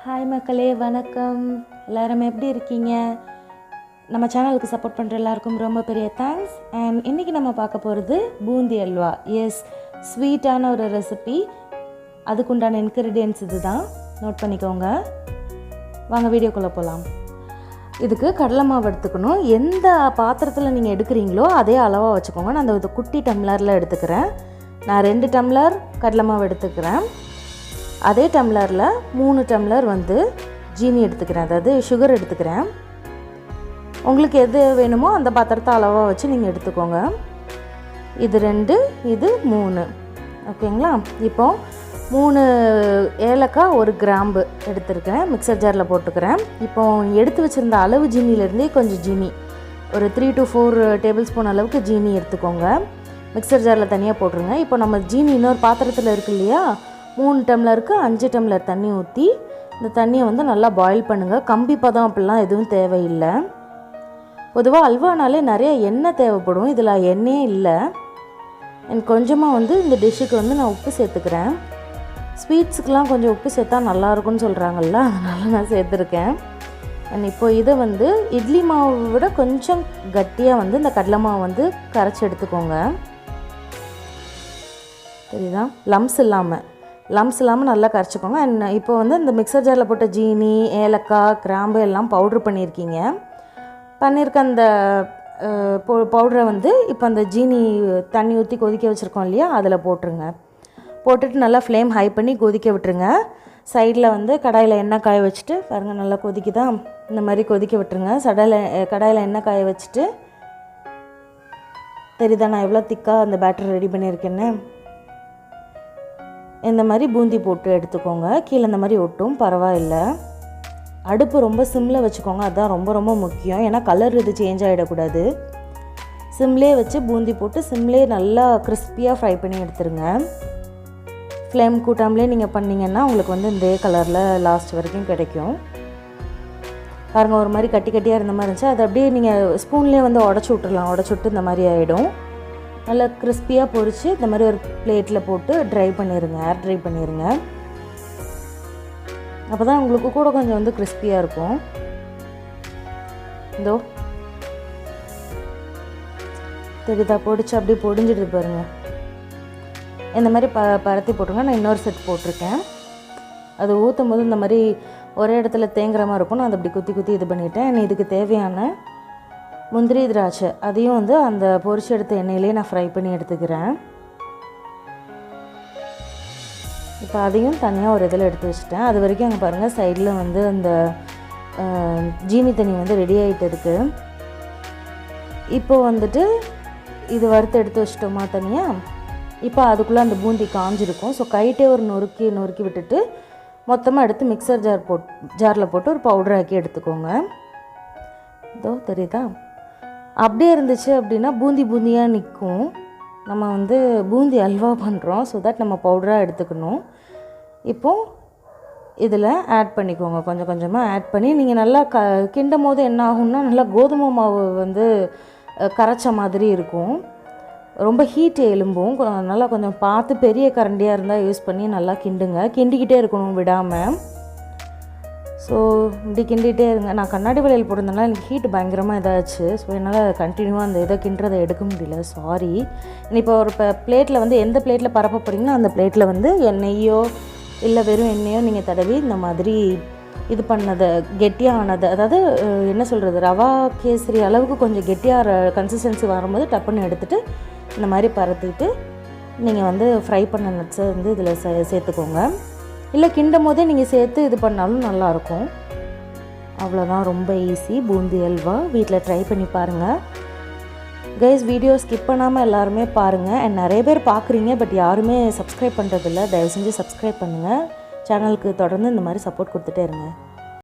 Hi மக்களே, வணக்கம். எல்லோரும் எப்படி இருக்கீங்க? நம்ம சேனலுக்கு சப்போர்ட் பண்ணுற எல்லாருக்கும் ரொம்ப பெரிய தேங்க்ஸ். அண்ட் இன்றைக்கி நம்ம பார்க்க போகிறது பூந்தி அல்வா. எஸ், ஸ்வீட்டான ஒரு ரெசிபி. அதுக்குண்டான இன்க்ரீடியன்ட்ஸ் இது தான், நோட் பண்ணிக்கோங்க. வாங்க வீடியோக்குள்ளே போகலாம். இதுக்கு கடலை மாவு எடுத்துக்கணும். எந்த பாத்திரத்தில் நீங்கள் எடுக்கிறீங்களோ அதே அளவாக வச்சுக்கோங்க. நான் அந்த குட்டி டம்ளரில் எடுத்துக்கிறேன். நான் 2 டம்ளர் கடலை மாவு எடுத்துக்கிறேன். அதே டம்ளரில் 3 டம்ளர் ஜீனி எடுத்துக்கிறேன், அதாவது சுகர் எடுத்துக்கிறேன். உங்களுக்கு எது வேணுமோ அந்த பாத்திரத்தை அளவாக வச்சு நீங்கள் எடுத்துக்கோங்க. இது 2, இது 3. ஓகேங்களா? இப்போது 3 ஏலக்காய், 1 கிராம்பு எடுத்துருக்கேன். மிக்சர் ஜாரில் போட்டுக்கிறேன். இப்போது எடுத்து வச்சுருந்த அளவு ஜீனியிலேருந்தே கொஞ்சம் ஜீனி, ஒரு 3 to 4 டேபிள் ஸ்பூன் அளவுக்கு ஜீனி எடுத்துக்கோங்க. மிக்சர் ஜாரில் தனியாக போட்டுருங்க. இப்போ நம்ம ஜீனி இன்னொரு பாத்திரத்தில் இருக்கு இல்லையா, 3 டம்ளருக்கு 5 டம்ளர் தண்ணி ஊற்றி இந்த தண்ணியை நல்லா பாயில் பண்ணுங்கள். கம்பி பதம் அப்படிலாம் எதுவும் தேவையில்லை. பொதுவாக அல்வானாலே நிறைய எண்ணெய் தேவைப்படும். இதில் எண்ணெயே இல்லை. எனக்கு கொஞ்சமாக இந்த டிஷ்ஷுக்கு நான் உப்பு சேர்த்துக்கிறேன். ஸ்வீட்ஸுக்கெலாம் கொஞ்சம் உப்பு சேர்த்தா நல்லாயிருக்கும்னு சொல்கிறாங்கல்ல, அதனால் நான் சேர்த்துருக்கேன். அண்ட் இப்போ இதை இட்லி மாவை விட கொஞ்சம் கட்டியாக இந்த கடலை மாவு கரைச்சி எடுத்துக்கோங்க. சரிதா? லம்ஸ் இல்லாமல் நல்லா கரைச்சிக்கோங்க. அண்ட் இப்போ இந்த மிக்சர் ஜாரில் போட்ட ஜீனி, ஏலக்காய், கிராம்பு எல்லாம் பவுட்ரு பண்ணியிருக்க அந்த பவுடரை இப்போ அந்த ஜீனி தண்ணி ஊற்றி கொதிக்க வச்சுருக்கோம் இல்லையா, அதில் போட்டுருங்க. போட்டுட்டு நல்லா ஃப்ளேம் ஹை பண்ணி கொதிக்க விட்டுருங்க. சைடில் கடாயில் எண்ணெய் காய வச்சுட்டு பாருங்கள், நல்லா கொதிக்குதா, இந்த மாதிரி கொதிக்க விட்டுருங்க. கடாயில் எண்ணெய் காய வச்சுட்டு, தெரியுதா நான் எவ்வளோ திக்காக அந்த பேட்டர் ரெடி பண்ணியிருக்கேன்னு. இந்த மாதிரி பூந்தி போட்டு எடுத்துக்கோங்க. கீழே இந்த மாதிரி ஒட்டும், பரவாயில்லை. அடுப்பு ரொம்ப சிம்மில் வச்சுக்கோங்க, அதுதான் ரொம்ப ரொம்ப முக்கியம். ஏன்னா கலர் இது சேஞ்ச் ஆகிடக்கூடாது. சிம்லேயே வச்சு பூந்தி போட்டு சிம்லேயே நல்லா கிறிஸ்பியாக ஃப்ரை பண்ணி எடுத்துருங்க. ஃப்ளேம் கூட்டாமலே நீங்கள் பண்ணிங்கன்னா உங்களுக்கு இதே கலரில் லாஸ்ட் வரைக்கும் கிடைக்கும். பாருங்கள், ஒரு மாதிரி கட்டி கட்டியாக இருந்த மாதிரி இருந்துச்சு. அது அப்படியே நீங்கள் ஸ்பூன்லேயே உடச்சி விட்டுடலாம். உடச்சி விட்டு இந்த மாதிரி ஆகிடும். நல்லா கிறிஸ்பியாக பொரித்து இந்த மாதிரி ஒரு பிளேட்டில் போட்டு ஏர் ட்ரை பண்ணிடுங்க. அப்போ தான் உங்களுக்கு கூட கொஞ்சம் கிறிஸ்பியாக இருக்கும். இதோ தெரியுதா, பொடிச்சு அப்படியே பொடிஞ்சிடுது பாருங்கள். இந்த மாதிரி பரத்தி போட்டுருங்க. நான் இன்னொரு செட் போட்டிருக்கேன். அது ஊற்றும் போது இந்த மாதிரி ஒரே இடத்துல தேங்குற மாதிரி இருக்கும். நான் அதை அப்படி குத்தி குத்தி இது பண்ணிவிட்டேன். இதுக்கு தேவையான முந்திரி, திராட்சை அதையும் அந்த பொரிச்சு எடுத்த எண்ணெயிலே நான் ஃப்ரை பண்ணி எடுத்துக்கிறேன். இப்போ அதையும் தனியாக ஒரு இதில் எடுத்து வச்சுட்டேன். அது வரைக்கும் அங்கே பாருங்கள், சைடில் அந்த ஜீனி தண்ணி ரெடி ஆகிட்டு இருக்குது. இப்போது இது வறுத்து எடுத்து வச்சிட்டோமா தனியாக. இப்போ அதுக்குள்ளே அந்த பூந்தி காஞ்சிருக்கும். ஸோ கைட்டே ஒரு நொறுக்கி விட்டுட்டு மொத்தமாக எடுத்து மிக்சர் ஜாரில் போட்டு ஒரு பவுடர் ஆக்கி எடுத்துக்கோங்க. இதோ தெரியுதா? அப்படியே இருந்துச்சு அப்படின்னா பூந்தியாக நிற்கும். நம்ம பூந்தி அல்வா பண்ணுறோம், ஸோ தட் நம்ம பவுடராக எடுத்துக்கணும். இப்போது இதில் ஆட் பண்ணிக்கோங்க. கொஞ்சம் கொஞ்சமாக ஆட் பண்ணி நீங்கள் நல்லா கிண்டும் போது என்ன ஆகும்னா, நல்லா கோதுமை மாவு கரைச்ச மாதிரி இருக்கும். ரொம்ப ஹீட் எழும்பும். நல்லா கொஞ்சம் பார்த்து பெரிய கரண்டியாக இருந்தால் யூஸ் பண்ணி நல்லா கிண்டிக்கிட்டே இருக்கணும் விடாமல். ஸோ இப்படி கிண்டிகிட்டே இருங்க. நான் கண்ணாடி வளையல் போட்டிருந்தேன்னா எனக்கு ஹீட் பயங்கரமாக இதாச்சு. ஸோ என்னால் கண்டினியூவாக அந்த இதை கிண்டுறதை எடுக்க முடியல, சாரி. இப்போ ஒரு பிளேட்டில் எந்த பிளேட்டில் பரப்ப போகிறீங்களோ அந்த பிளேட்டில் எண்ணெயோ இல்லை வெறும் எண்ணெயோ நீங்கள் தடவி இந்த மாதிரி இது பண்ணதை கெட்டியானது, அதாவது என்ன சொல்கிறது, ரவா கேசரி அளவுக்கு கொஞ்சம் கெட்டியாக கன்சிஸ்டன்சி வரும்போது டப்புன்னு எடுத்துகிட்டு இந்த மாதிரி பரத்திட்டு நீங்கள் ஃப்ரை பண்ண நட்ஸை இதில் சேர்த்துக்கோங்க. இல்லை கிண்டும் போதே நீங்கள் சேர்த்து இது பண்ணாலும் நல்லாயிருக்கும். அவ்வளோதான், ரொம்ப ஈஸி. பூந்தி அல்வா வீட்டில் ட்ரை பண்ணி பாருங்கள். கைஸ், வீடியோ ஸ்கிப் பண்ணாமல் எல்லாருமே பாருங்கள். அண்ட் நிறைய பேர் பார்க்குறீங்க, பட் யாருமே சப்ஸ்கிரைப் பண்ணுறதில்ல. தயவு செஞ்சு சப்ஸ்கிரைப் பண்ணுங்கள். சேனலுக்கு தொடர்ந்து இந்த மாதிரி சப்போர்ட் கொடுத்துட்டே இருங்க.